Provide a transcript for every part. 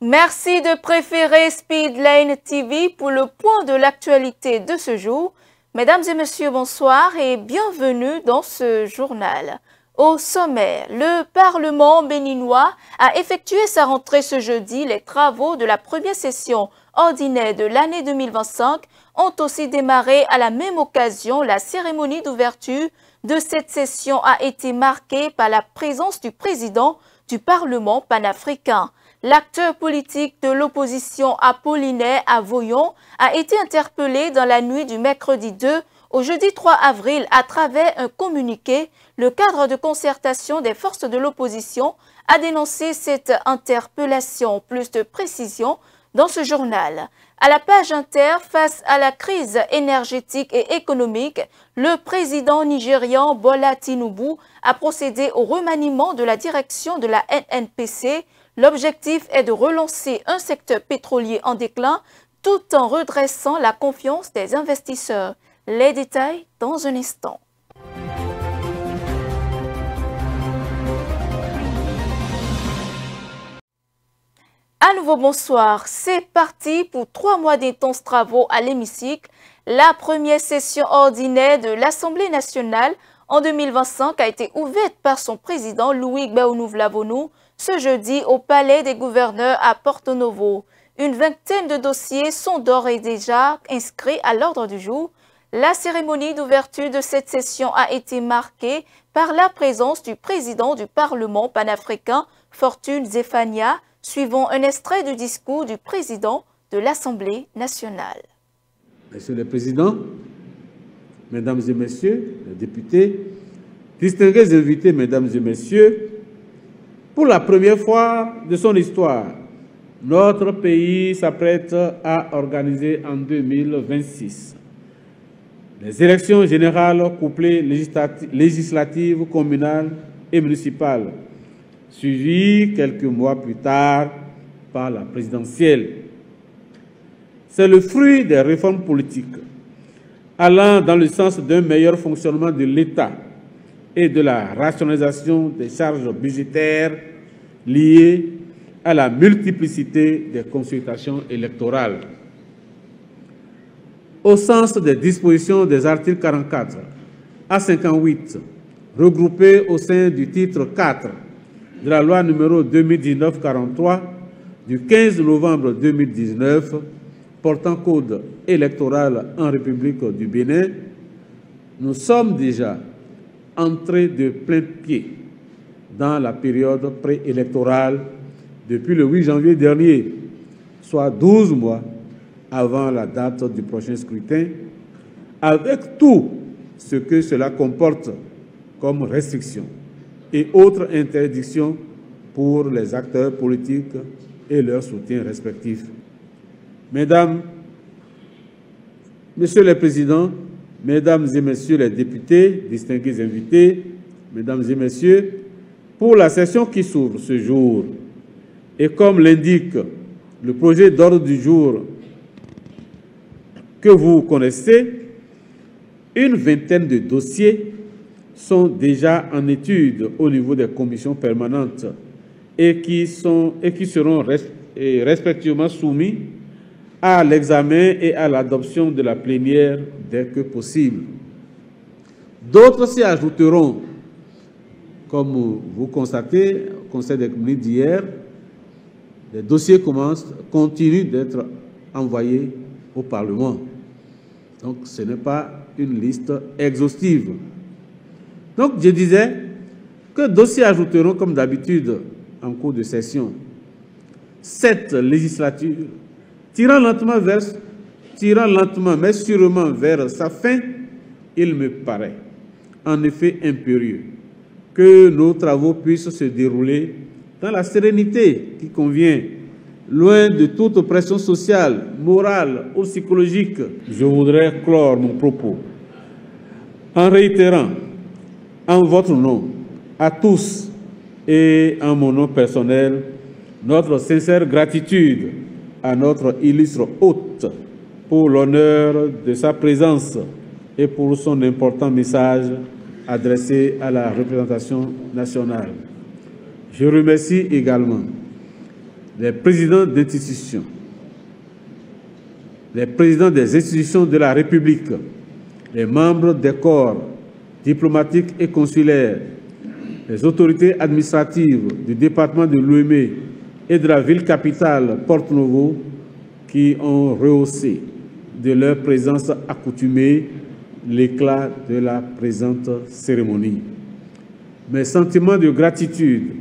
Merci de préférer Speedlane TV pour le point de l'actualité de ce jour. Mesdames et messieurs, bonsoir et bienvenue dans ce journal. Au sommaire, le Parlement béninois a effectué sa rentrée ce jeudi. Les travaux de la première session ordinaire de l'année 2025 ont aussi démarré à la même occasion. La cérémonie d'ouverture de cette session a été marquée par la présence du président du Parlement panafricain. L'acteur politique de l'opposition Apollinaire Avoyon a été interpellé dans la nuit du mercredi 2 au jeudi 3 avril à travers un communiqué. Le cadre de concertation des forces de l'opposition a dénoncé cette interpellation. Plus de précision dans ce journal. À la page inter, face à la crise énergétique et économique, le président nigérian Bola Tinubu a procédé au remaniement de la direction de la NNPC. L'objectif est de relancer un secteur pétrolier en déclin tout en redressant la confiance des investisseurs. Les détails dans un instant. À nouveau, bonsoir. C'est parti pour 3 mois d'intenses travaux à l'hémicycle. La première session ordinaire de l'Assemblée nationale en 2025 a été ouverte par son président Louis Gbaonou-Vlavonou ce jeudi au Palais des gouverneurs à Porto Novo. Une vingtaine de dossiers sont d'ores et déjà inscrits à l'ordre du jour. La cérémonie d'ouverture de cette session a été marquée par la présence du président du Parlement panafricain, Fortune Zefania, suivant un extrait du discours du président de l'Assemblée nationale. Monsieur le Président, Mesdames et Messieurs les députés, distingués invités, Mesdames et Messieurs, pour la première fois de son histoire, notre pays s'apprête à organiser en 2026 les élections générales couplées législatives, communales et municipales, suivies quelques mois plus tard par la présidentielle. C'est le fruit des réformes politiques allant dans le sens d'un meilleur fonctionnement de l'État et de la rationalisation des charges budgétaires liées à la multiplicité des consultations électorales. Au sens des dispositions des articles 44 à 58, regroupés au sein du titre 4 de la loi numéro 2019-43 du 15 novembre 2019 portant code électoral en République du Bénin, nous sommes déjà entrés de plein pied dans la période préélectorale depuis le 8 janvier dernier, soit 12 mois avant la date du prochain scrutin, avec tout ce que cela comporte comme restrictions et autres interdictions pour les acteurs politiques et leurs soutiens respectifs. Mesdames, Messieurs les Présidents, Mesdames et Messieurs les députés, distingués invités, Mesdames et Messieurs, pour la session qui s'ouvre ce jour, et comme l'indique le projet d'ordre du jour que vous connaissez, une vingtaine de dossiers sont déjà en étude au niveau des commissions permanentes et qui seront respectivement soumis à l'examen et à l'adoption de la plénière dès que possible. D'autres s'y ajouteront. Comme vous constatez, au Conseil des ministres d'hier, les dossiers continuent d'être envoyés au Parlement. Donc, ce n'est pas une liste exhaustive. Donc, je disais que dossiers ajouteront, comme d'habitude, en cours de session. Cette législature, tirant lentement mais sûrement vers sa fin, il me paraît en effet impérieux que nos travaux puissent se dérouler dans la sérénité qui convient, loin de toute pression sociale, morale ou psychologique. Je voudrais clore mon propos en réitérant, en votre nom, à tous et en mon nom personnel, notre sincère gratitude à notre illustre hôte pour l'honneur de sa présence et pour son important message adressé à la représentation nationale. Je remercie également les présidents d'institutions, les présidents des institutions de la République, les membres des corps diplomatiques et consulaires, les autorités administratives du département de Lomé et de la ville-capitale Porto-Novo qui ont rehaussé de leur présence accoutumée l'éclat de la présente cérémonie. Mes sentiments de gratitude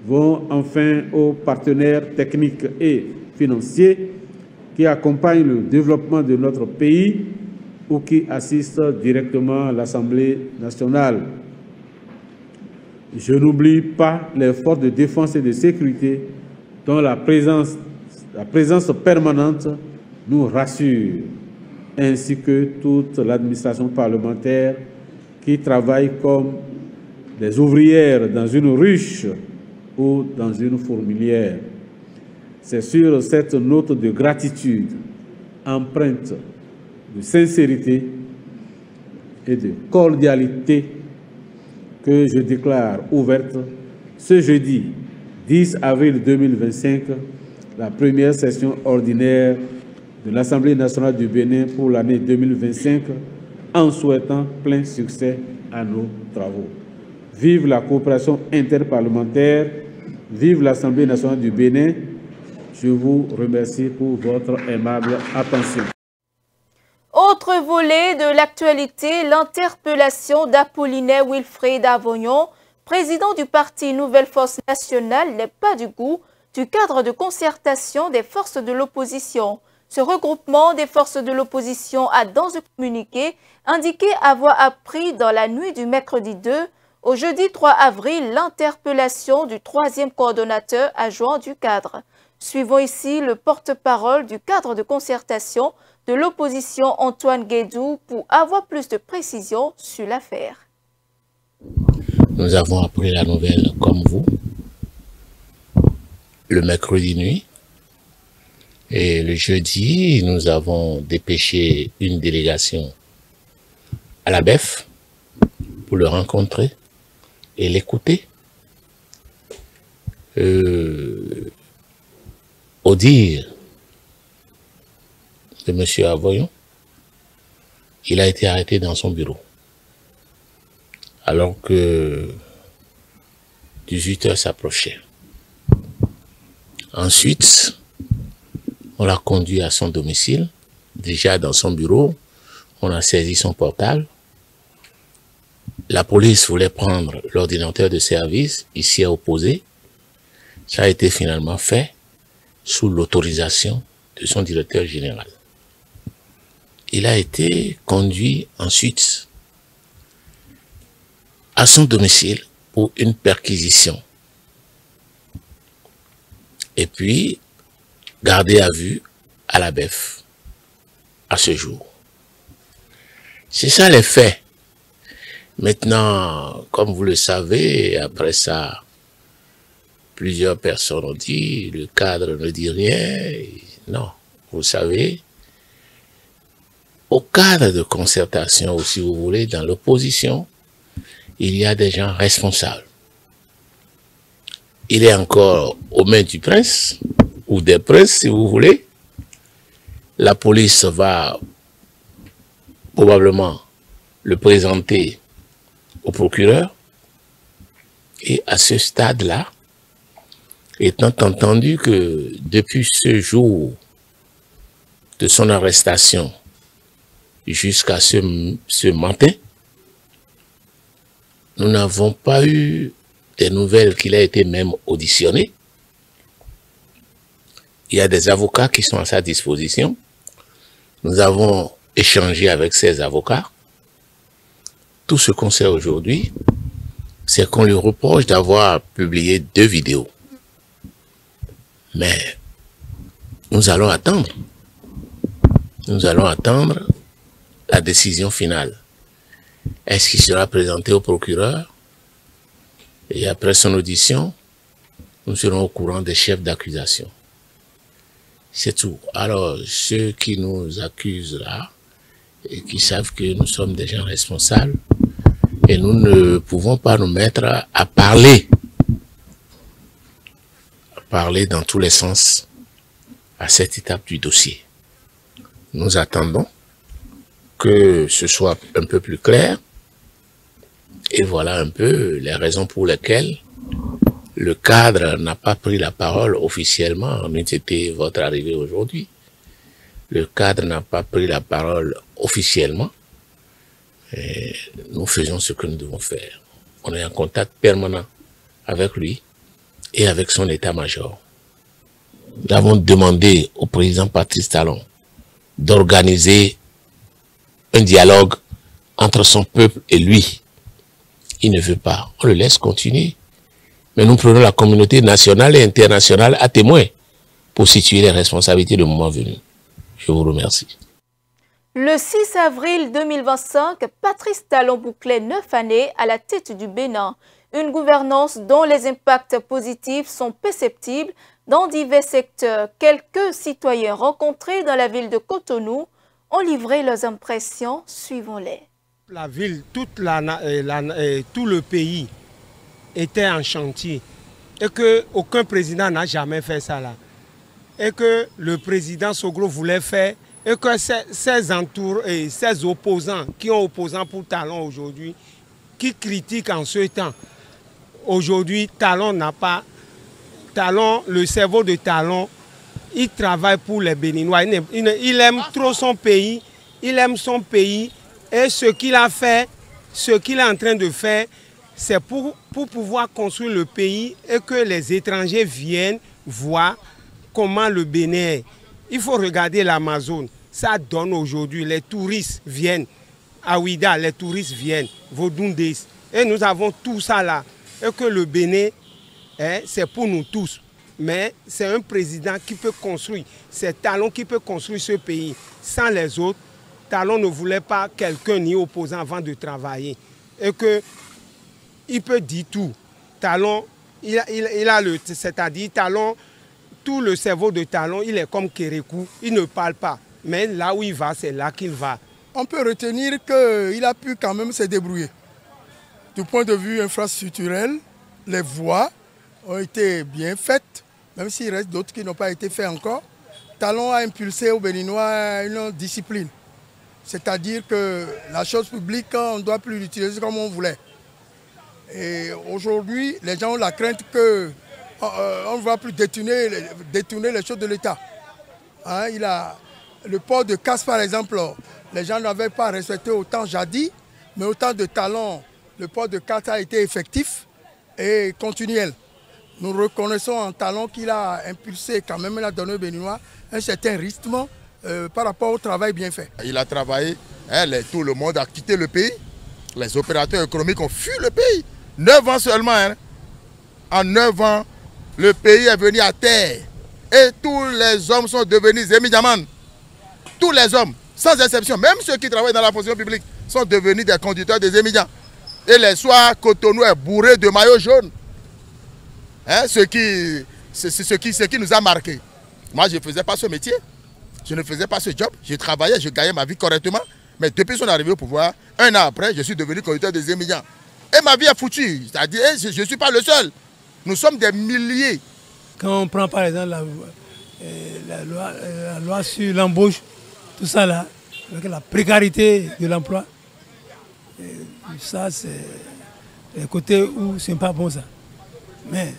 vont enfin aux partenaires techniques et financiers qui accompagnent le développement de notre pays ou qui assistent directement à l'Assemblée nationale. Je n'oublie pas les forces de défense et de sécurité dont la présence permanente nous rassure, ainsi que toute l'administration parlementaire qui travaille comme des ouvrières dans une ruche ou dans une fourmilière. C'est sur cette note de gratitude, empreinte de sincérité et de cordialité que je déclare ouverte ce jeudi 10 avril 2025 la première session ordinaire de l'Assemblée nationale du Bénin pour l'année 2025 en souhaitant plein succès à nos travaux. Vive la coopération interparlementaire, vive l'Assemblée nationale du Bénin. Je vous remercie pour votre aimable attention. Autre volet de l'actualité, l'interpellation d'Apollinaire Wilfrid Avognon, président du parti Nouvelle Force Nationale, n'est pas du goût du cadre de concertation des forces de l'opposition. Ce regroupement des forces de l'opposition a dans un communiqué indiqué avoir appris dans la nuit du mercredi 2 au jeudi 3 avril l'interpellation du troisième coordonnateur adjoint du cadre. Suivons ici le porte-parole du cadre de concertation de l'opposition Antoine Guédou pour avoir plus de précisions sur l'affaire. Nous avons appris la nouvelle comme vous le mercredi nuit et le jeudi nous avons dépêché une délégation à la BEF pour le rencontrer et l'écouter. Au dire de M. Avognon, il a été arrêté dans son bureau alors que 18 heures s'approchaient. Ensuite, on l'a conduit à son domicile. Déjà dans son bureau, on a saisi son portable. La police voulait prendre l'ordinateur de service, il s'y est opposé. Ça a été finalement fait sous l'autorisation de son directeur général. Il a été conduit ensuite à son domicile pour une perquisition. Et puis, gardé à vue à la BEF à ce jour. C'est ça les faits. Maintenant, comme vous le savez, après ça, plusieurs personnes ont dit, le cadre ne dit rien. Non, vous savez, au cadre de concertation, ou si vous voulez, dans l'opposition, il y a des gens responsables. Il est encore aux mains du prince, ou des princes, si vous voulez. La police va probablement le présenter au procureur. Et à ce stade-là, étant entendu que depuis ce jour de son arrestation jusqu'à ce matin, nous n'avons pas eu des nouvelles qu'il a été même auditionné. Il y a des avocats qui sont à sa disposition. Nous avons échangé avec ces avocats. Tout ce qu'on sait aujourd'hui, c'est qu'on lui reproche d'avoir publié 2 vidéos. Mais nous allons attendre. Nous allons attendre la décision finale. Est-ce qu'il sera présenté au procureur? Et après son audition, nous serons au courant des chefs d'accusation. C'est tout. Alors, ceux qui nous accusent là, et qui savent que nous sommes des gens responsables, et nous ne pouvons pas nous mettre à parler parler dans tous les sens à cette étape du dossier. Nous attendons que ce soit un peu plus clair. Et voilà un peu les raisons pour lesquelles le cadre n'a pas pris la parole officiellement, en été votre arrivée aujourd'hui. Le cadre n'a pas pris la parole officiellement. Et nous faisons ce que nous devons faire. On est en contact permanent avec lui et avec son état-major. Nous avons demandé au président Patrice Talon d'organiser un dialogue entre son peuple et lui. Il ne veut pas. On le laisse continuer. Mais nous prenons la communauté nationale et internationale à témoin pour situer les responsabilités le moment venu. Je vous remercie. Le 6 avril 2025, Patrice Talon bouclait 9 années à la tête du Bénin. Une gouvernance dont les impacts positifs sont perceptibles dans divers secteurs. Quelques citoyens rencontrés dans la ville de Cotonou ont livré leurs impressions. Suivons-les. La ville, tout le pays était en chantier et qu'aucun président n'a jamais fait ça là. Et que le président Soglo voulait faire et que ses opposants qui ont opposant pour Talon aujourd'hui, qui critiquent en ce temps, aujourd'hui Talon n'a pas, le cerveau de Talon, il travaille pour les Béninois, il aime trop son pays, et ce qu'il a fait, ce qu'il est en train de faire, c'est pour pouvoir construire le pays et que les étrangers viennent voir comment le Bénin est. Il faut regarder l'Amazone. Ça donne aujourd'hui, les touristes viennent. À Ouida, les touristes viennent. Vodundés. Et nous avons tout ça là. Et que le Bénin, c'est pour nous tous. Mais c'est un président qui peut construire. C'est Talon qui peut construire ce pays. Sans les autres, Talon ne voulait pas quelqu'un ni opposant avant de travailler. Et que il peut dire tout. Talon, c'est-à-dire Talon, tout le cerveau de Talon, il est comme Kérékou, il ne parle pas. Mais là où il va, c'est là qu'il va. On peut retenir qu'il a pu quand même se débrouiller. Du point de vue infrastructurel, les voies ont été bien faites, même s'il reste d'autres qui n'ont pas été faites encore. Talon a impulsé aux Béninois une discipline. C'est-à-dire que la chose publique, on ne doit plus l'utiliser comme on voulait. Et aujourd'hui, les gens ont la crainte qu'on ne va plus détourner les choses de l'État. Hein, le port de Casse, par exemple, les gens n'avaient pas respecté autant jadis, mais autant de Talon, le port de Casse a été effectif et continuel. Nous reconnaissons en Talon qu'il a impulsé quand même, il a donné aux Béninois un certain rythme par rapport au travail bien fait. Il a travaillé, tout le monde a quitté le pays, les opérateurs économiques ont fui le pays. 9 ans seulement, hein. En 9 ans, le pays est venu à terre. Et tous les hommes sont devenus Zémi-Diamane. Tous les hommes, sans exception, même ceux qui travaillent dans la fonction publique, sont devenus des conducteurs des Zémi-Diamane. Et les soirs, Cotonou est bourré de maillots jaunes. Hein, ce qui nous a marqué. Moi, je ne faisais pas ce métier. Je ne faisais pas ce job. Je travaillais, je gagnais ma vie correctement. Mais depuis son arrivée au pouvoir, 1 an après, je suis devenu conducteur des Zémi-Diamane. Et ma vie est foutue. C'est-à-dire, je ne suis pas le seul. Nous sommes des milliers. Quand on prend par exemple la loi sur l'embauche, tout ça là, avec la précarité de l'emploi, ça c'est le côté où ce n'est pas bon ça. Mais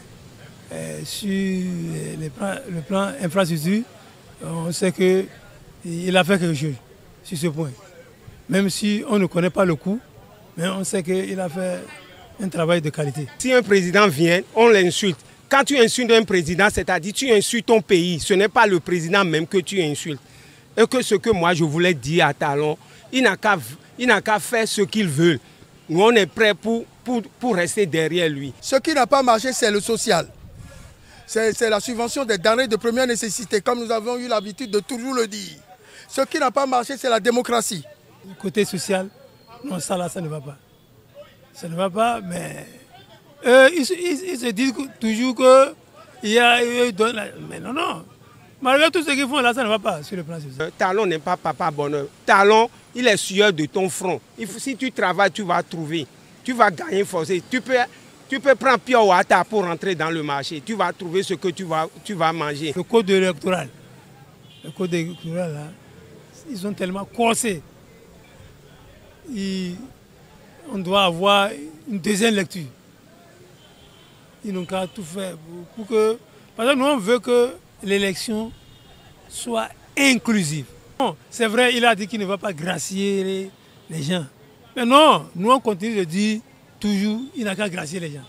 sur le plan infrastructure, on sait qu'il a fait quelque chose sur ce point. Même si on ne connaît pas le coût, mais on sait qu'il a fait un travail de qualité. Si un président vient, on l'insulte. Quand tu insultes un président, c'est-à-dire tu insultes ton pays. Ce n'est pas le président même que tu insultes. Et que ce que moi je voulais dire à Talon, il n'a qu'à faire ce qu'il veut. Nous on est prêts pour rester derrière lui. Ce qui n'a pas marché, c'est le social. C'est la subvention des denrées de première nécessité, comme nous avons eu l'habitude de toujours le dire. Ce qui n'a pas marché, c'est la démocratie. Le côté social, non, ça là, ça ne va pas. Ça ne va pas, mais ils se disent toujours qu'il y a... Mais non, non. Malgré tout ce qu'ils font là, ça ne va pas sur le plan social. Talon n'est pas papa bonheur. Talon, il est sueur de ton front. Si tu travailles, tu vas trouver. Tu vas gagner forcé. Tu peux Tu peux prendre Pure Water pour rentrer dans le marché. Tu vas trouver ce que tu vas manger. Le code électoral, là, ils sont tellement coincés. On doit avoir une deuxième lecture. Ils n'ont qu'à tout faire pour que... Parce que nous, on veut que l'élection soit inclusive. C'est vrai, il a dit qu'il ne va pas gracier les gens. Mais non, nous, on continue de dire toujours, il n'a qu'à gracier les gens.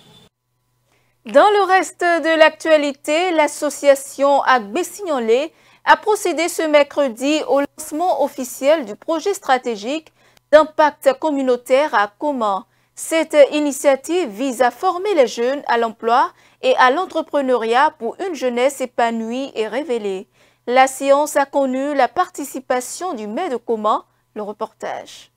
Dans le reste de l'actualité, l'association Agbesignanlé a procédé ce mercredi au lancement officiel du projet stratégique d'impact communautaire à Koma. Cette initiative vise à former les jeunes à l'emploi et à l'entrepreneuriat pour une jeunesse épanouie et révélée. La séance a connu la participation du maire de Koma. Le reportage.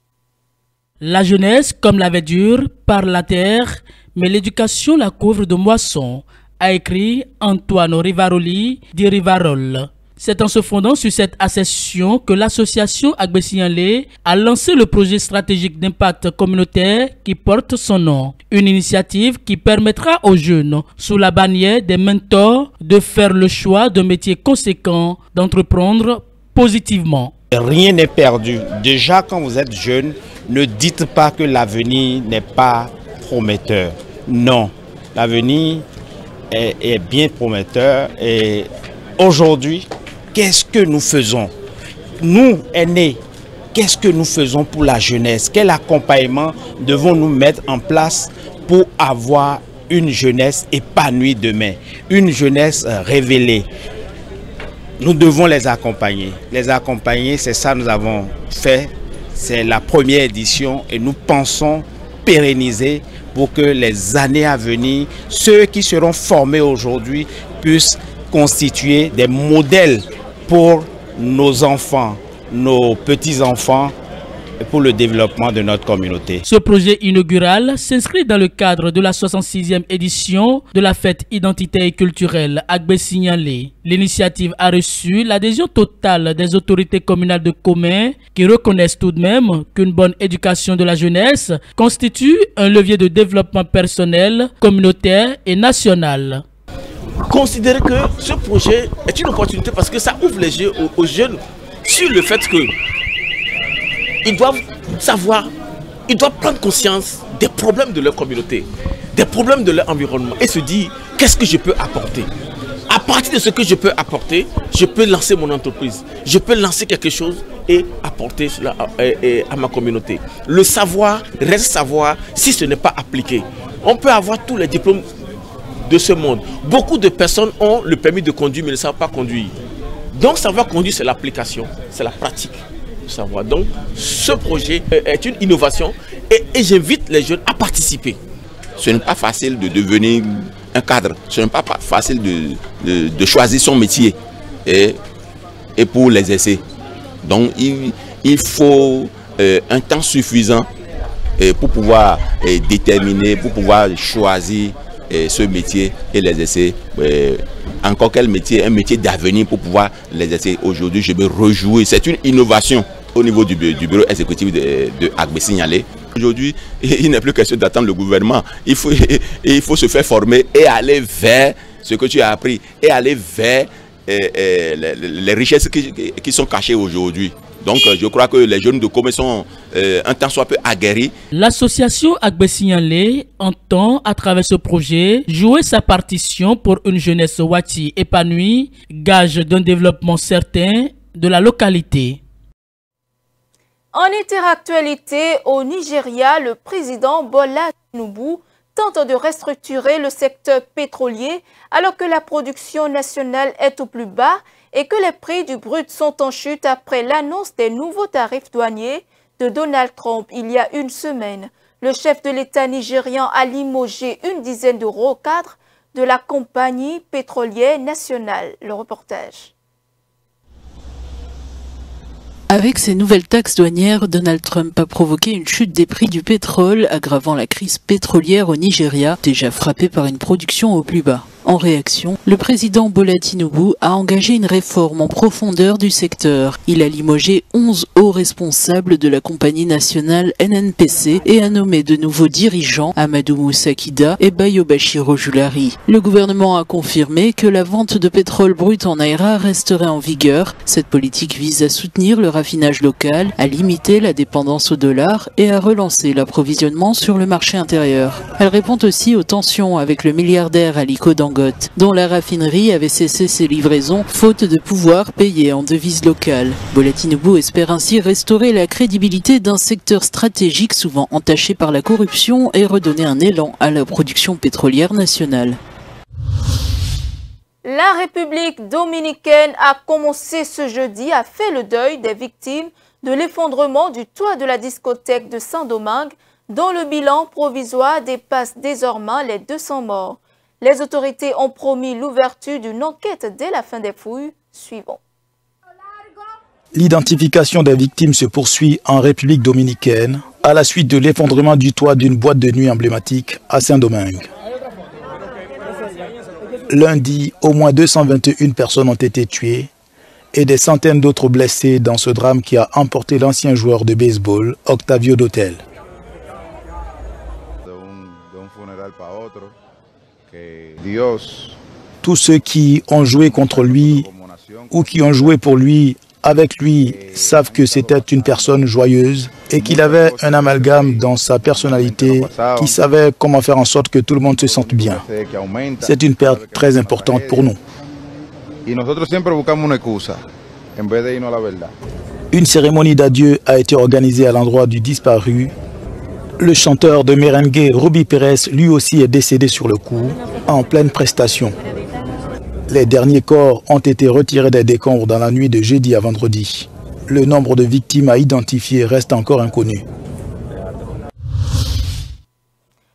La jeunesse, comme la verdure, par la terre, mais l'éducation la couvre de moissons, a écrit Antoine Rivaroli dit Rivarol. C'est en se fondant sur cette accession que l'association Agbesignanlé a lancé le projet stratégique d'impact communautaire qui porte son nom. Une initiative qui permettra aux jeunes, sous la bannière des mentors, de faire le choix d'un métier conséquent, d'entreprendre positivement. Rien n'est perdu. Déjà, quand vous êtes jeune, ne dites pas que l'avenir n'est pas prometteur. Non, l'avenir est bien prometteur. Et aujourd'hui, qu'est-ce que nous faisons? Nous, aînés, qu'est-ce que nous faisons pour la jeunesse? Quel accompagnement devons-nous mettre en place pour avoir une jeunesse épanouie demain? Une jeunesse révélée. Nous devons les accompagner. Les accompagner, c'est ça que nous avons fait. C'est la première édition et nous pensons pérenniser pour que les années à venir, ceux qui seront formés aujourd'hui puissent constituer des modèles pour nos enfants, nos petits-enfants, pour le développement de notre communauté. Ce projet inaugural s'inscrit dans le cadre de la 66e édition de la fête identitaire et culturelle Agbesignanlé. L'initiative a reçu l'adhésion totale des autorités communales de Koma qui reconnaissent tout de même qu'une bonne éducation de la jeunesse constitue un levier de développement personnel, communautaire et national. Considérez que ce projet est une opportunité parce que ça ouvre les yeux aux jeunes sur le fait que ils doivent savoir, ils doivent prendre conscience des problèmes de leur communauté, des problèmes de leur environnement et se dire qu'est-ce que je peux apporter. À partir de ce que je peux apporter, je peux lancer mon entreprise, je peux lancer quelque chose et apporter cela à ma communauté. Le savoir reste savoir si ce n'est pas appliqué. On peut avoir tous les diplômes de ce monde. Beaucoup de personnes ont le permis de conduire mais ne savent pas conduire. Donc savoir conduire, c'est l'application, c'est la pratique. Savoir. Donc ce projet est une innovation et j'invite les jeunes à participer. Ce n'est pas facile de devenir un cadre, ce n'est pas facile de choisir son métier et pour les essais. Donc il faut un temps suffisant pour pouvoir déterminer, pour pouvoir choisir ce métier et les essais. Encore quel métier? Un métier d'avenir pour pouvoir les essais. Aujourd'hui, je me réjouis. C'est une innovation au niveau du bureau exécutif de Agbesignanlé. Aujourd'hui, il n'est plus question d'attendre le gouvernement. Il faut se faire former et aller vers ce que tu as appris et aller vers les richesses qui sont cachées aujourd'hui. Donc je crois que les jeunes de Koma sont un tant soit peu aguerris. L'association Agbesignanlé entend à travers ce projet jouer sa partition pour une jeunesse wati épanouie, gage d'un développement certain de la localité. En interactualité, au Nigeria, le président Bola Tinubu tente de restructurer le secteur pétrolier alors que la production nationale est au plus bas et que les prix du brut sont en chute après l'annonce des nouveaux tarifs douaniers de Donald Trump il y a une semaine. Le chef de l'État nigérian a limogé une dizaine d'euros au cadre de la compagnie pétrolière nationale. Le reportage. Avec ces nouvelles taxes douanières, Donald Trump a provoqué une chute des prix du pétrole, aggravant la crise pétrolière au Nigeria, déjà frappée par une production au plus bas. En réaction, le président Bola Tinubu a engagé une réforme en profondeur du secteur. Il a limogé 11 hauts responsables de la compagnie nationale NNPC et a nommé de nouveaux dirigeants Amadou Moussa Kida et Bayobashiro Julari. Le gouvernement a confirmé que la vente de pétrole brut en Naira resterait en vigueur. Cette politique vise à soutenir le raffinage local, à limiter la dépendance au dollar et à relancer l'approvisionnement sur le marché intérieur. Elle répond aussi aux tensions avec le milliardaire Aliko Dangote, dont la raffinerie avait cessé ses livraisons faute de pouvoir payer en devises locales. Bola Tinubu espère ainsi restaurer la crédibilité d'un secteur stratégique souvent entaché par la corruption et redonner un élan à la production pétrolière nationale. La République dominicaine a commencé ce jeudi à faire le deuil des victimes de l'effondrement du toit de la discothèque de Saint-Domingue, dont le bilan provisoire dépasse désormais les 200 morts. Les autorités ont promis l'ouverture d'une enquête dès la fin des fouilles. Suivons. L'identification des victimes se poursuit en République dominicaine à la suite de l'effondrement du toit d'une boîte de nuit emblématique à Saint-Domingue. Lundi, au moins 221 personnes ont été tuées et des centaines d'autres blessées dans ce drame qui a emporté l'ancien joueur de baseball Octavio Dotel. Tous ceux qui ont joué contre lui ou qui ont joué pour lui, avec lui, savent que c'était une personne joyeuse et qu'il avait un amalgame dans sa personnalité, qui savait comment faire en sorte que tout le monde se sente bien. C'est une perte très importante pour nous. Une cérémonie d'adieu a été organisée à l'endroit du disparu. Le chanteur de merengue Ruby Pérez, lui aussi, est décédé sur le coup, en pleine prestation. Les derniers corps ont été retirés des décombres dans la nuit de jeudi à vendredi. Le nombre de victimes à identifier reste encore inconnu.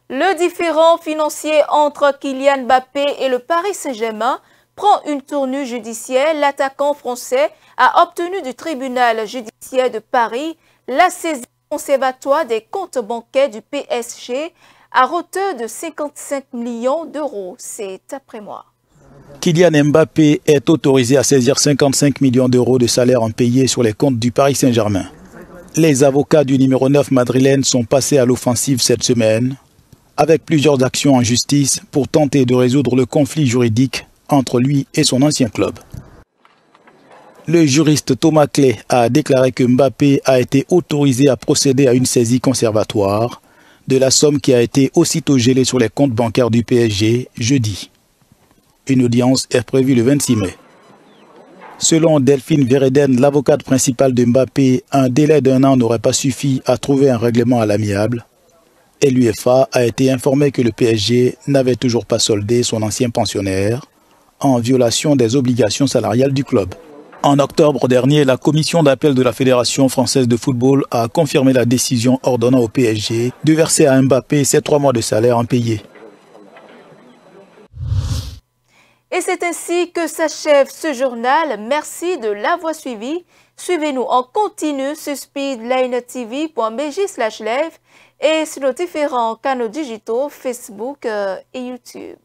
Le différend financier entre Kylian Mbappé et le Paris Saint-Germain prend une tournure judiciaire. L'attaquant français a obtenu du tribunal judiciaire de Paris la saisie conservatoire des comptes bancaires du PSG à hauteur de 55 millions d'euros. C'est après moi. Kylian Mbappé est autorisé à saisir 55 millions d'euros de salaire impayés sur les comptes du Paris Saint-Germain. Les avocats du numéro 9 madrilène sont passés à l'offensive cette semaine, avec plusieurs actions en justice pour tenter de résoudre le conflit juridique entre lui et son ancien club. Le juriste Thomas Clay a déclaré que Mbappé a été autorisé à procéder à une saisie conservatoire de la somme qui a été aussitôt gelée sur les comptes bancaires du PSG jeudi. Une audience est prévue le 26 mai. Selon Delphine Vereden, l'avocate principale de Mbappé, un délai d'1 an n'aurait pas suffi à trouver un règlement à l'amiable. Et l'UEFA a été informé que le PSG n'avait toujours pas soldé son ancien pensionnaire en violation des obligations salariales du club. En octobre dernier, la commission d'appel de la Fédération française de football a confirmé la décision ordonnant au PSG de verser à Mbappé ses 3 mois de salaire impayés. Et c'est ainsi que s'achève ce journal. Merci de l'avoir suivi. Suivez-nous en continu sur speedlinetv.bj/live et sur nos différents canaux digitaux Facebook et YouTube.